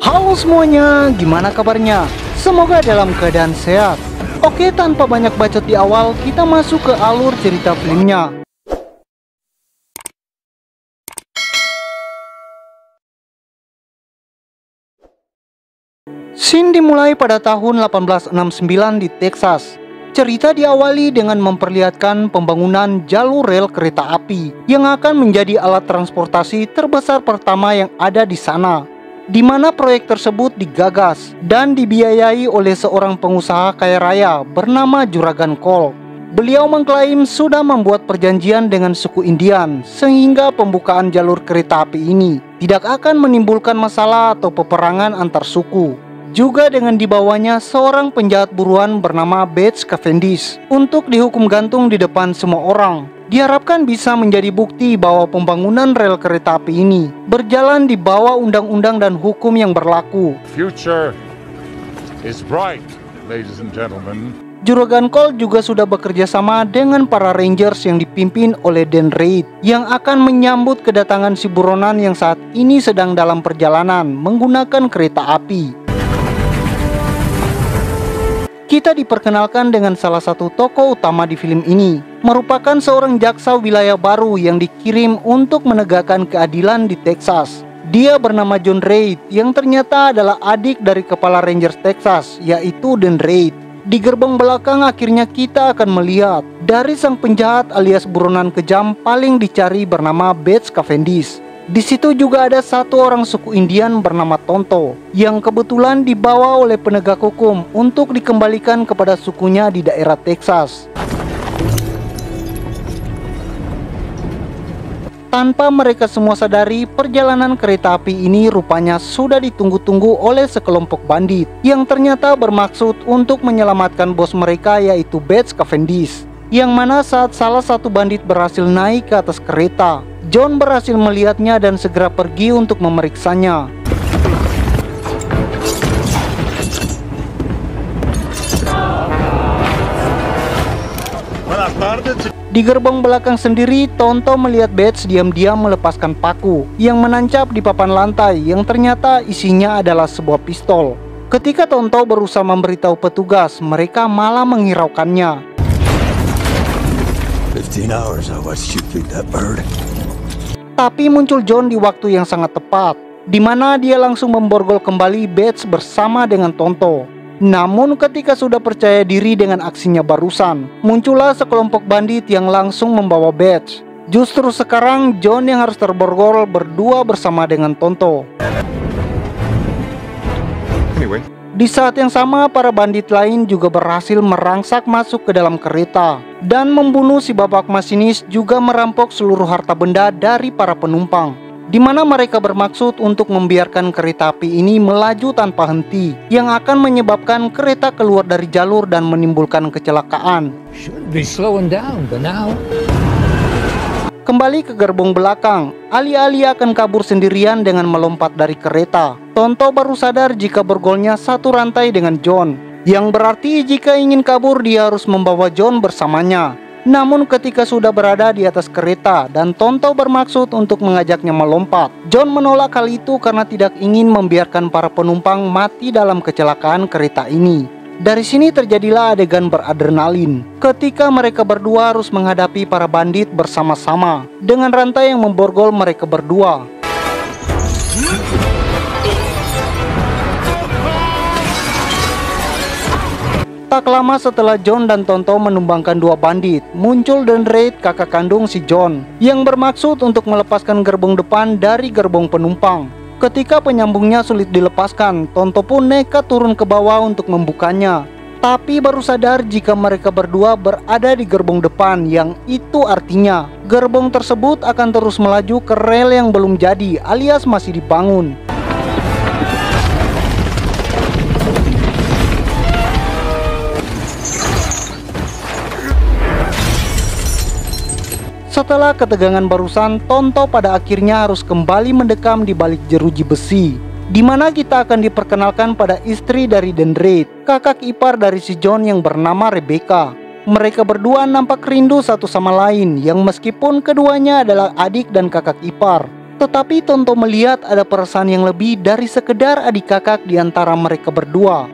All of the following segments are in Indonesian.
Halo semuanya, gimana kabarnya? Semoga dalam keadaan sehat. Oke, tanpa banyak bacot di awal, kita masuk ke alur cerita filmnya. Scene dimulai pada tahun 1869 di Texas. Cerita diawali dengan memperlihatkan pembangunan jalur rel kereta api yang akan menjadi alat transportasi terbesar pertama yang ada di sana, di mana proyek tersebut digagas dan dibiayai oleh seorang pengusaha kaya raya bernama Juragan Cole. Beliau mengklaim sudah membuat perjanjian dengan suku Indian sehingga pembukaan jalur kereta api ini tidak akan menimbulkan masalah atau peperangan antar suku. Juga dengan dibawanya seorang penjahat buruan bernama Bates Cavendish untuk dihukum gantung di depan semua orang. Diharapkan bisa menjadi bukti bahwa pembangunan rel kereta api ini berjalan di bawah undang-undang dan hukum yang berlaku. Future is bright, ladies and gentlemen. Juragan Cole juga sudah bekerja sama dengan para Rangers yang dipimpin oleh Dan Reid yang akan menyambut kedatangan si buronan yang saat ini sedang dalam perjalanan menggunakan kereta api. Kita diperkenalkan dengan salah satu tokoh utama di film ini, merupakan seorang jaksa wilayah baru yang dikirim untuk menegakkan keadilan di Texas. Dia bernama John Reid yang ternyata adalah adik dari kepala Rangers Texas, yaitu Dan Reid. Di gerbang belakang akhirnya kita akan melihat dari sang penjahat alias buronan kejam paling dicari bernama Bates Cavendish. Di situ juga ada satu orang suku Indian bernama Tonto yang kebetulan dibawa oleh penegak hukum untuk dikembalikan kepada sukunya di daerah Texas. Tanpa mereka semua sadari, perjalanan kereta api ini rupanya sudah ditunggu-tunggu oleh sekelompok bandit yang ternyata bermaksud untuk menyelamatkan bos mereka, yaitu Bates Cavendish. Yang mana saat salah satu bandit berhasil naik ke atas kereta, John berhasil melihatnya dan segera pergi untuk memeriksanya. Di gerbang belakang sendiri, Tonto melihat Bates diam-diam melepaskan paku yang menancap di papan lantai yang ternyata isinya adalah sebuah pistol. Ketika Tonto berusaha memberitahu petugas, mereka malah menghiraukannya. 15 hours I watched you feed that bird. Tapi muncul John di waktu yang sangat tepat, di mana dia langsung memborgol kembali Bates bersama dengan Tonto. Namun ketika sudah percaya diri dengan aksinya barusan, muncullah sekelompok bandit yang langsung membawa Bates. Justru sekarang John yang harus terborgol berdua bersama dengan Tonto. Di saat yang sama, para bandit lain juga berhasil merangsak masuk ke dalam kereta dan membunuh si bapak masinis, juga merampok seluruh harta benda dari para penumpang, di mana mereka bermaksud untuk membiarkan kereta api ini melaju tanpa henti yang akan menyebabkan kereta keluar dari jalur dan menimbulkan kecelakaan. Should be slowing down, but now. Kembali ke gerbong belakang, Ali-Ali akan kabur sendirian dengan melompat dari kereta. Tonto baru sadar jika borgolnya satu rantai dengan John, yang berarti jika ingin kabur dia harus membawa John bersamanya. Namun ketika sudah berada di atas kereta dan Tonto bermaksud untuk mengajaknya melompat, John menolak hal itu karena tidak ingin membiarkan para penumpang mati dalam kecelakaan kereta ini. Dari sini terjadilah adegan beradrenalin ketika mereka berdua harus menghadapi para bandit bersama-sama dengan rantai yang memborgol mereka berdua. Tak lama setelah John dan Tonto menumbangkan dua bandit, muncul Dan Reid, kakak kandung si John, yang bermaksud untuk melepaskan gerbong depan dari gerbong penumpang. Ketika penyambungnya sulit dilepaskan, Tonto pun nekat turun ke bawah untuk membukanya. Tapi baru sadar jika mereka berdua berada di gerbong depan, yang itu artinya gerbong tersebut akan terus melaju ke rel yang belum jadi alias masih dibangun. Setelah ketegangan barusan, Tonto pada akhirnya harus kembali mendekam di balik jeruji besi, di mana kita akan diperkenalkan pada istri dari Dan Reid, kakak ipar dari si John yang bernama Rebecca. Mereka berdua nampak rindu satu sama lain, yang meskipun keduanya adalah adik dan kakak ipar, Tetapi Tonto melihat ada perasaan yang lebih dari sekedar adik kakak di antara mereka berdua.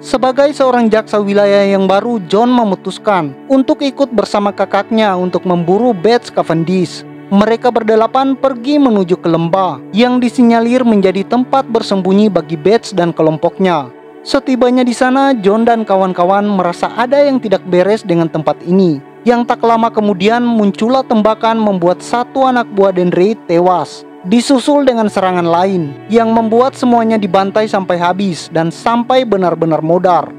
Sebagai seorang jaksa wilayah yang baru, John memutuskan untuk ikut bersama kakaknya untuk memburu Bates Cavendish. Mereka berdelapan pergi menuju ke lembah yang disinyalir menjadi tempat bersembunyi bagi Bates dan kelompoknya. Setibanya di sana, John dan kawan-kawan merasa ada yang tidak beres dengan tempat ini. Yang tak lama kemudian muncullah tembakan membuat satu anak buah Dan Reid tewas, disusul dengan serangan lain yang membuat semuanya dibantai sampai habis dan sampai benar-benar modar.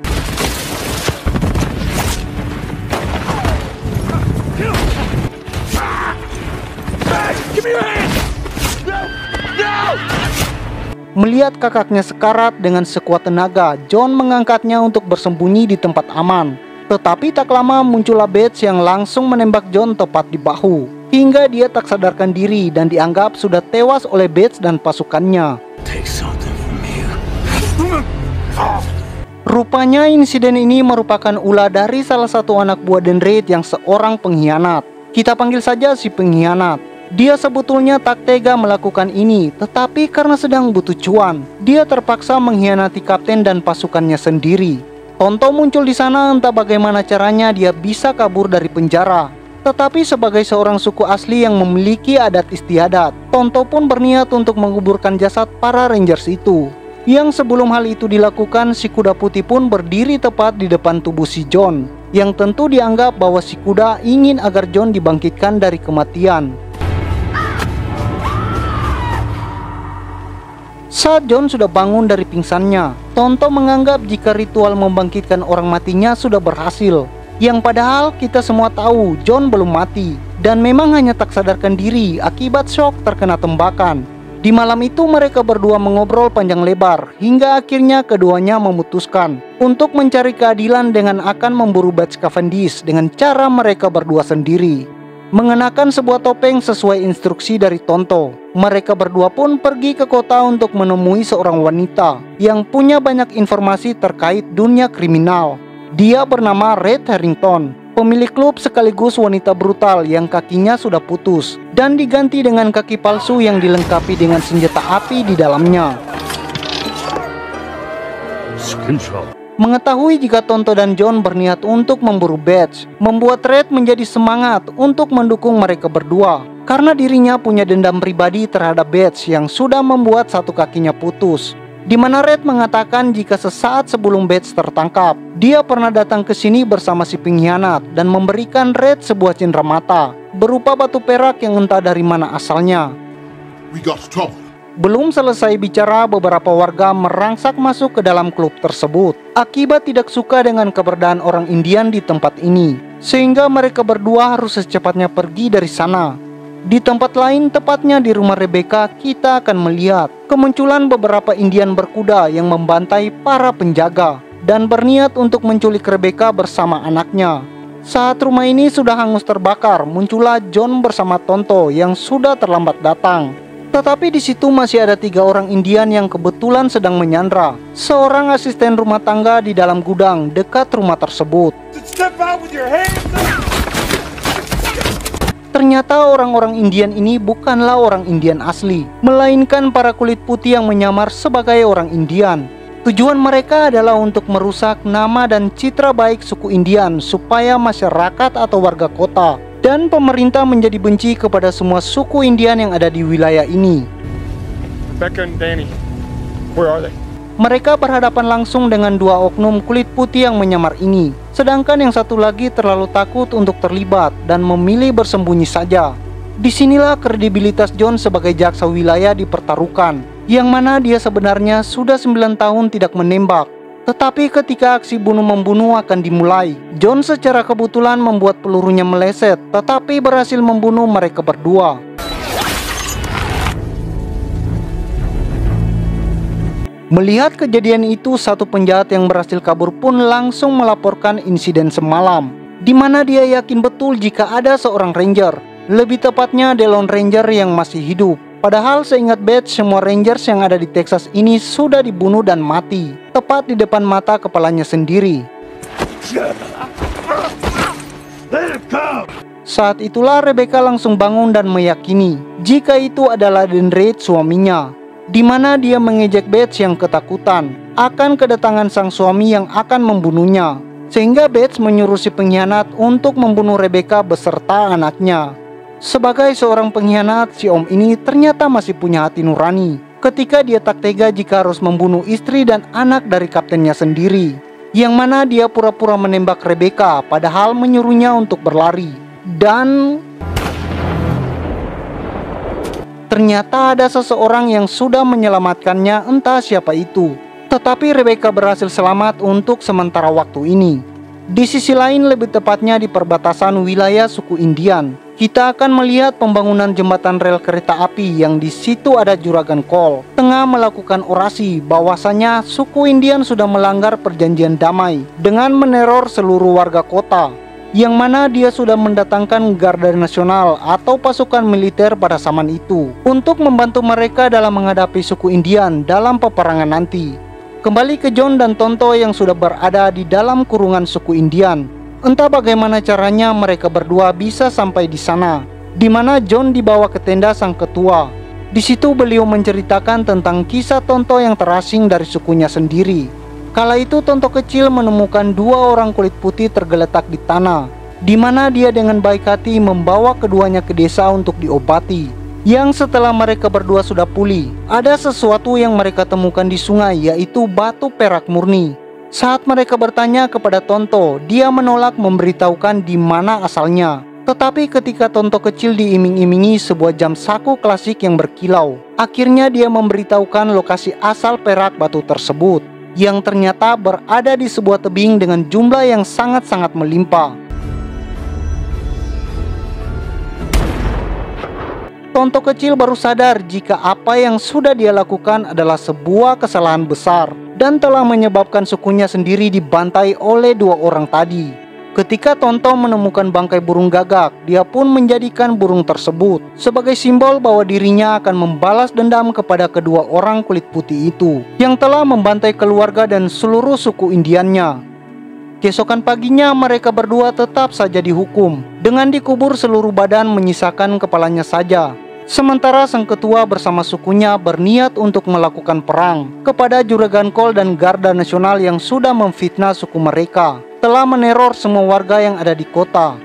Melihat kakaknya sekarat dengan sekuat tenaga, John mengangkatnya untuk bersembunyi di tempat aman. Tetapi tak lama muncullah Bates yang langsung menembak John tepat di bahu, hingga dia tak sadarkan diri dan dianggap sudah tewas oleh Bates dan pasukannya. Rupanya insiden ini merupakan ulah dari salah satu anak buah Dan Reid yang seorang pengkhianat. Kita panggil saja si pengkhianat. Dia sebetulnya tak tega melakukan ini, tetapi karena sedang butuh cuan, dia terpaksa mengkhianati kapten dan pasukannya sendiri. Tonto muncul di sana, entah bagaimana caranya dia bisa kabur dari penjara. Tetapi sebagai seorang suku asli yang memiliki adat istiadat, Tonto pun berniat untuk menguburkan jasad para Rangers itu. Yang sebelum hal itu dilakukan, si kuda putih pun berdiri tepat di depan tubuh si John, yang tentu dianggap bahwa si kuda ingin agar John dibangkitkan dari kematian. Saat John sudah bangun dari pingsannya, Tonto menganggap jika ritual membangkitkan orang matinya sudah berhasil. Yang padahal kita semua tahu John belum mati, dan memang hanya tak sadarkan diri akibat shock terkena tembakan. Di malam itu mereka berdua mengobrol panjang lebar, hingga akhirnya keduanya memutuskan untuk mencari keadilan dengan akan memburu Bates Cavendish dengan cara mereka berdua sendiri. Mengenakan sebuah topeng sesuai instruksi dari Tonto, mereka berdua pun pergi ke kota untuk menemui seorang wanita yang punya banyak informasi terkait dunia kriminal. Dia bernama Red Harrington, pemilik klub sekaligus wanita brutal yang kakinya sudah putus dan diganti dengan kaki palsu yang dilengkapi dengan senjata api di dalamnya. Mengetahui jika Tonto dan John berniat untuk memburu Bates, membuat Red menjadi semangat untuk mendukung mereka berdua, karena dirinya punya dendam pribadi terhadap Bates yang sudah membuat satu kakinya putus. Di mana Red mengatakan jika sesaat sebelum Bates tertangkap, dia pernah datang ke sini bersama si pengkhianat dan memberikan Red sebuah cindera mata berupa batu perak yang entah dari mana asalnya. We got trouble. Belum selesai bicara, beberapa warga merangsak masuk ke dalam klub tersebut akibat tidak suka dengan keberadaan orang Indian di tempat ini, sehingga mereka berdua harus secepatnya pergi dari sana. Di tempat lain, tepatnya di rumah Rebecca, kita akan melihat kemunculan beberapa Indian berkuda yang membantai para penjaga dan berniat untuk menculik Rebecca bersama anaknya. Saat rumah ini sudah hangus terbakar, muncullah John bersama Tonto yang sudah terlambat datang. Tetapi di situ masih ada 3 orang Indian yang kebetulan sedang menyandra seorang asisten rumah tangga di dalam gudang dekat rumah tersebut. Ternyata orang-orang Indian ini bukanlah orang Indian asli, melainkan para kulit putih yang menyamar sebagai orang Indian. Tujuan mereka adalah untuk merusak nama dan citra baik suku Indian supaya masyarakat atau warga kota dan pemerintah menjadi benci kepada semua suku Indian yang ada di wilayah ini. Becca and Danny, where are they? Mereka berhadapan langsung dengan 2 oknum kulit putih yang menyamar ini, sedangkan yang satu lagi terlalu takut untuk terlibat dan memilih bersembunyi saja. Disinilah kredibilitas John sebagai jaksa wilayah dipertaruhkan, yang mana dia sebenarnya sudah 9 tahun tidak menembak. Tetapi ketika aksi bunuh-membunuh akan dimulai, John secara kebetulan membuat pelurunya meleset, tetapi berhasil membunuh mereka berdua. Melihat kejadian itu, satu penjahat yang berhasil kabur pun langsung melaporkan insiden semalam, di mana dia yakin betul jika ada seorang ranger, lebih tepatnya Delon Ranger yang masih hidup. Padahal seingat Bates, semua Rangers yang ada di Texas ini sudah dibunuh dan mati, tepat di depan mata kepalanya sendiri. Saat itulah Rebecca langsung bangun dan meyakini jika itu adalah Dan Reed suaminya, di mana dia mengejek Bates yang ketakutan akan kedatangan sang suami yang akan membunuhnya, sehingga Bates menyuruh si pengkhianat untuk membunuh Rebecca beserta anaknya. Sebagai seorang pengkhianat, si om ini ternyata masih punya hati nurani ketika dia tak tega jika harus membunuh istri dan anak dari kaptennya sendiri, yang mana dia pura-pura menembak Rebecca padahal menyuruhnya untuk berlari. Dan ternyata ada seseorang yang sudah menyelamatkannya, entah siapa itu. Tetapi Rebecca berhasil selamat untuk sementara waktu ini. Di sisi lain, lebih tepatnya di perbatasan wilayah suku Indian, kita akan melihat pembangunan jembatan rel kereta api yang di situ ada Juragan Cole tengah melakukan orasi bahwasanya suku Indian sudah melanggar perjanjian damai dengan meneror seluruh warga kota, yang mana dia sudah mendatangkan Garda Nasional atau pasukan militer pada zaman itu untuk membantu mereka dalam menghadapi suku Indian dalam peperangan nanti. Kembali ke John dan Tonto yang sudah berada di dalam kurungan suku Indian. Entah bagaimana caranya mereka berdua bisa sampai di sana, di mana John dibawa ke tenda sang ketua. Di situ beliau menceritakan tentang kisah Tonto yang terasing dari sukunya sendiri. Kala itu Tonto kecil menemukan dua orang kulit putih tergeletak di tanah, di mana dia dengan baik hati membawa keduanya ke desa untuk diobati. Yang setelah mereka berdua sudah pulih, ada sesuatu yang mereka temukan di sungai, yaitu batu perak murni. Saat mereka bertanya kepada Tonto, dia menolak memberitahukan di mana asalnya. Tetapi ketika Tonto kecil diiming-imingi sebuah jam saku klasik yang berkilau, akhirnya dia memberitahukan lokasi asal perak batu tersebut, yang ternyata berada di sebuah tebing dengan jumlah yang sangat-sangat melimpah. Tonto kecil baru sadar jika apa yang sudah dia lakukan adalah sebuah kesalahan besar dan telah menyebabkan sukunya sendiri dibantai oleh dua orang tadi. Ketika Tonto menemukan bangkai burung gagak, dia pun menjadikan burung tersebut sebagai simbol bahwa dirinya akan membalas dendam kepada kedua orang kulit putih itu yang telah membantai keluarga dan seluruh suku Indiannya. Keesokan paginya mereka berdua tetap saja dihukum dengan dikubur seluruh badan menyisakan kepalanya saja. Sementara sang ketua bersama sukunya berniat untuk melakukan perang kepada Juragan Cole dan Garda Nasional yang sudah memfitnah suku mereka, telah meneror semua warga yang ada di kota.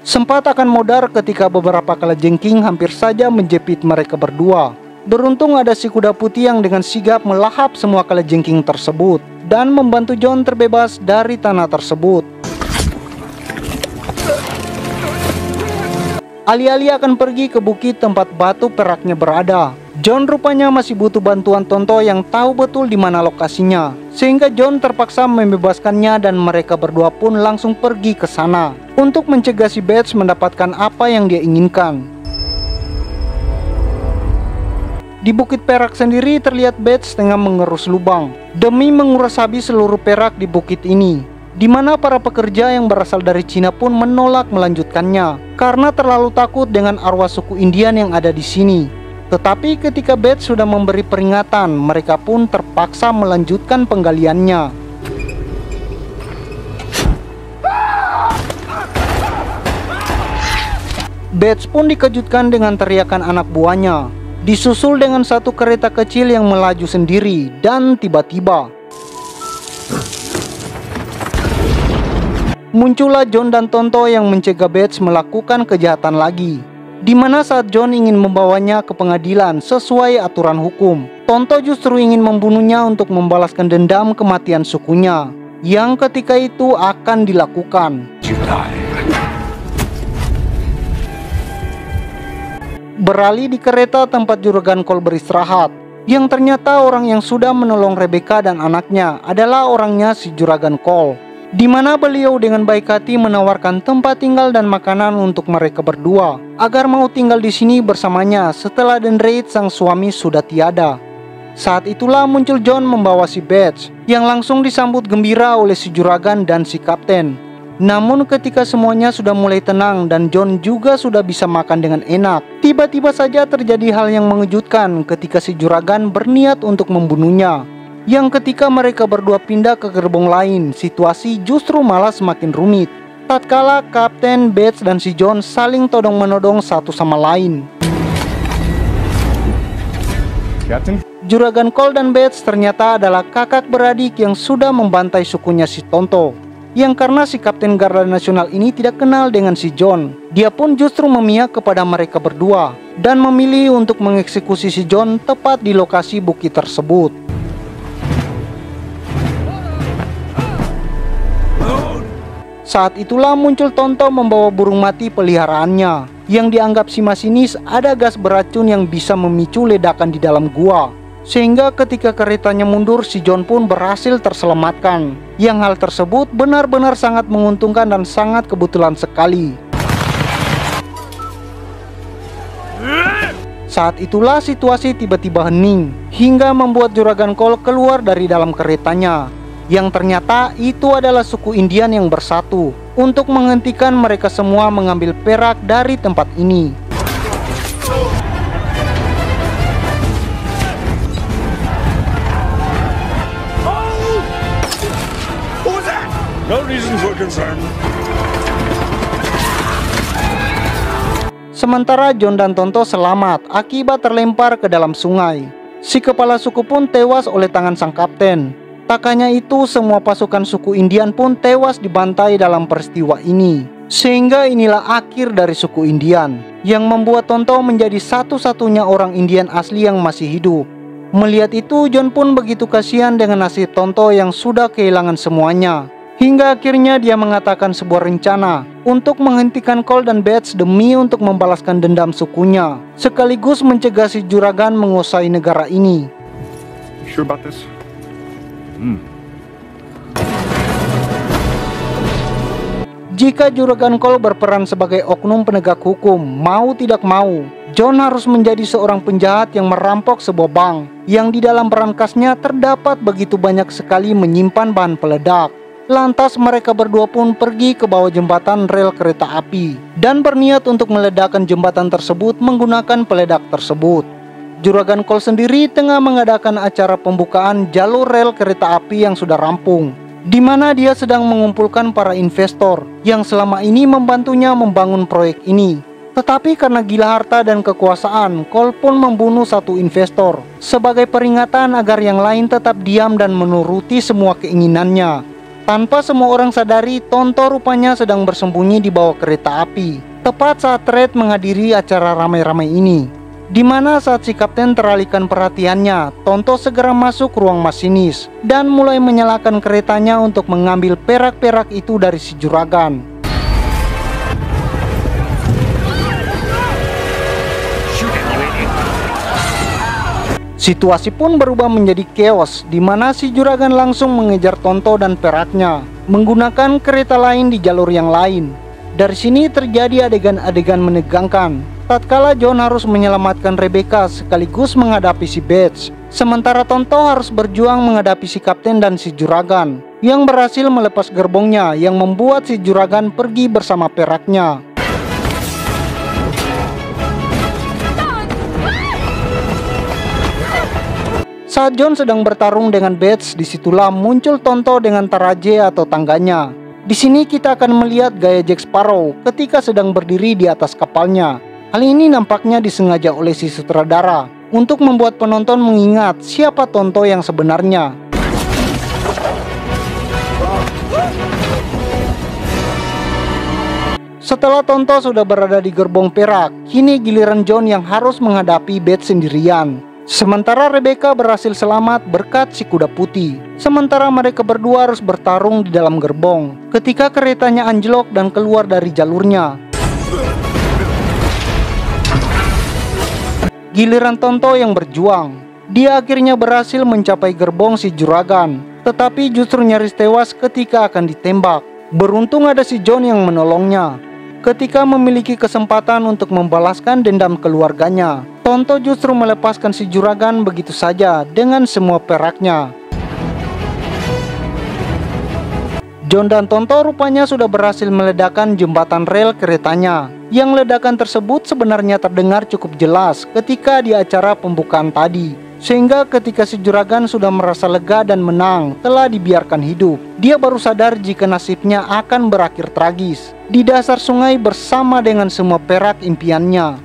Sempat akan modar ketika beberapa kalajengking hampir saja menjepit mereka berdua. Beruntung ada si kuda putih yang dengan sigap melahap semua kalajengking tersebut dan membantu John terbebas dari tanah tersebut. Alih-alih akan pergi ke bukit tempat batu peraknya berada, John rupanya masih butuh bantuan Tonto yang tahu betul di mana lokasinya, sehingga John terpaksa membebaskannya dan mereka berdua pun langsung pergi ke sana untuk mencegah si Bates mendapatkan apa yang dia inginkan. Di bukit perak sendiri terlihat Bates tengah mengerus lubang demi menguras habis seluruh perak di bukit ini, di mana para pekerja yang berasal dari Cina pun menolak melanjutkannya karena terlalu takut dengan arwah suku Indian yang ada di sini. Tetapi ketika Bates sudah memberi peringatan, mereka pun terpaksa melanjutkan penggaliannya. Bates pun dikejutkan dengan teriakan anak buahnya, disusul dengan satu kereta kecil yang melaju sendiri, dan tiba-tiba muncullah John dan Tonto yang mencegah Bates melakukan kejahatan lagi, di mana saat John ingin membawanya ke pengadilan sesuai aturan hukum, Tonto justru ingin membunuhnya untuk membalaskan dendam kematian sukunya yang ketika itu akan dilakukan. Beralih di kereta tempat Juragan Cole beristirahat, yang ternyata orang yang sudah menolong Rebecca dan anaknya adalah orangnya si Juragan Cole, di mana beliau dengan baik hati menawarkan tempat tinggal dan makanan untuk mereka berdua agar mau tinggal di sini bersamanya setelah Dan Reed sang suami sudah tiada. Saat itulah muncul John membawa si Bates yang langsung disambut gembira oleh si Juragan dan si Kapten. Namun ketika semuanya sudah mulai tenang dan John juga sudah bisa makan dengan enak, tiba-tiba saja terjadi hal yang mengejutkan ketika si Juragan berniat untuk membunuhnya. Yang ketika mereka berdua pindah ke gerbong lain, situasi justru malah semakin rumit. tatkala Kapten Bates dan si John saling todong-menodong satu sama lain. Captain? Juragan Cole dan Bates ternyata adalah kakak beradik yang sudah membantai sukunya si Tonto. Yang karena si Kapten Garda Nasional ini tidak kenal dengan si John, dia pun justru memihak kepada mereka berdua dan memilih untuk mengeksekusi si John tepat di lokasi bukit tersebut. Saat itulah muncul Tonto membawa burung mati peliharaannya yang dianggap si masinis ada gas beracun yang bisa memicu ledakan di dalam gua. Sehingga ketika keretanya mundur, si John pun berhasil terselamatkan. Yang hal tersebut benar-benar sangat menguntungkan dan sangat kebetulan sekali. Saat itulah situasi tiba-tiba hening hingga membuat Juragan Cole keluar dari dalam keretanya. Yang ternyata itu adalah suku Indian yang bersatu untuk menghentikan mereka semua mengambil perak dari tempat ini. No reason for concern. Sementara John dan Tonto selamat akibat terlempar ke dalam sungai. Si kepala suku pun tewas oleh tangan sang kapten. Tak hanya itu, semua pasukan suku Indian pun tewas dibantai dalam peristiwa ini. Sehingga inilah akhir dari suku Indian, yang membuat Tonto menjadi satu-satunya orang Indian asli yang masih hidup. Melihat itu, John pun begitu kasihan dengan nasib Tonto yang sudah kehilangan semuanya. Hingga akhirnya dia mengatakan sebuah rencana untuk menghentikan Cole dan Bates demi untuk membalaskan dendam sukunya, sekaligus mencegah si juragan menguasai negara ini. You sure about this? Jika Juragan Cole berperan sebagai oknum penegak hukum, mau tidak mau, John harus menjadi seorang penjahat yang merampok sebuah bank yang di dalam berangkasnya terdapat begitu banyak sekali menyimpan bahan peledak. Lantas mereka berdua pun pergi ke bawah jembatan rel kereta api dan berniat untuk meledakkan jembatan tersebut menggunakan peledak tersebut. Juragan Cole sendiri tengah mengadakan acara pembukaan jalur rel kereta api yang sudah rampung, di mana dia sedang mengumpulkan para investor yang selama ini membantunya membangun proyek ini. Tetapi karena gila harta dan kekuasaan, Cole pun membunuh satu investor sebagai peringatan agar yang lain tetap diam dan menuruti semua keinginannya. Tanpa semua orang sadari, Tonto rupanya sedang bersembunyi di bawah kereta api tepat saat Red menghadiri acara ramai-ramai ini. Di mana saat si kapten teralihkan perhatiannya, Tonto segera masuk ruang masinis dan mulai menyalakan keretanya untuk mengambil perak-perak itu dari si juragan. Situasi pun berubah menjadi chaos, di mana si juragan langsung mengejar Tonto dan peraknya menggunakan kereta lain di jalur yang lain. Dari sini terjadi adegan-adegan menegangkan tatkala John harus menyelamatkan Rebecca sekaligus menghadapi si Bates, sementara Tonto harus berjuang menghadapi si kapten dan si juragan yang berhasil melepas gerbongnya yang membuat si juragan pergi bersama peraknya. Saat John sedang bertarung dengan Bates, disitulah muncul Tonto dengan Taraje atau tangganya. Di sini kita akan melihat gaya Jack Sparrow ketika sedang berdiri di atas kapalnya. Hal ini nampaknya disengaja oleh si sutradara untuk membuat penonton mengingat siapa Tonto yang sebenarnya. Setelah Tonto sudah berada di gerbong perak, kini giliran John yang harus menghadapi Bates sendirian. Sementara Rebecca berhasil selamat berkat si kuda putih. Sementara mereka berdua harus bertarung di dalam gerbong ketika keretanya anjlok dan keluar dari jalurnya. Giliran Tonto yang berjuang. Dia akhirnya berhasil mencapai gerbong si juragan, tetapi justru nyaris tewas ketika akan ditembak. Beruntung ada si John yang menolongnya. Ketika memiliki kesempatan untuk membalaskan dendam keluarganya, Tonto justru melepaskan si juragan begitu saja dengan semua peraknya. John dan Tonto rupanya sudah berhasil meledakkan jembatan rel keretanya. Yang ledakan tersebut sebenarnya terdengar cukup jelas ketika di acara pembukaan tadi. Sehingga ketika si juragan sudah merasa lega dan menang telah dibiarkan hidup, dia baru sadar jika nasibnya akan berakhir tragis di dasar sungai bersama dengan semua perak impiannya.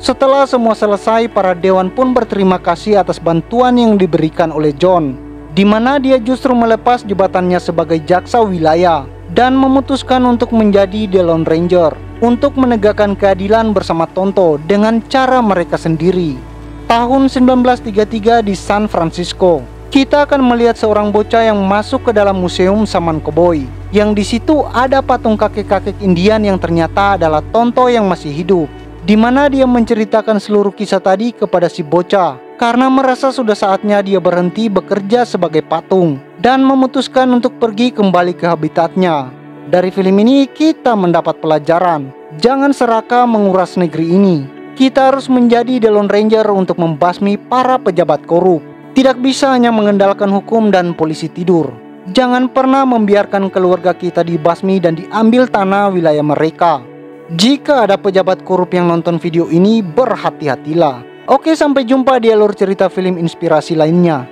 Setelah semua selesai, para dewan pun berterima kasih atas bantuan yang diberikan oleh John, di mana dia justru melepas jabatannya sebagai jaksa wilayah dan memutuskan untuk menjadi The Lone Ranger untuk menegakkan keadilan bersama Tonto dengan cara mereka sendiri. Tahun 1933 di San Francisco, kita akan melihat seorang bocah yang masuk ke dalam museum Saman Cowboy, yang di situ ada patung kakek-kakek Indian yang ternyata adalah Tonto yang masih hidup, di mana dia menceritakan seluruh kisah tadi kepada si bocah karena merasa sudah saatnya dia berhenti bekerja sebagai patung dan memutuskan untuk pergi kembali ke habitatnya. Dari film ini kita mendapat pelajaran, jangan serakah menguras negeri ini. Kita harus menjadi The Lone Ranger untuk membasmi para pejabat korup. Tidak bisa hanya mengandalkan hukum dan polisi tidur. Jangan pernah membiarkan keluarga kita dibasmi dan diambil tanah wilayah mereka. Jika ada pejabat korup yang nonton video ini, berhati-hatilah. Oke, sampai jumpa di alur cerita film inspirasi lainnya.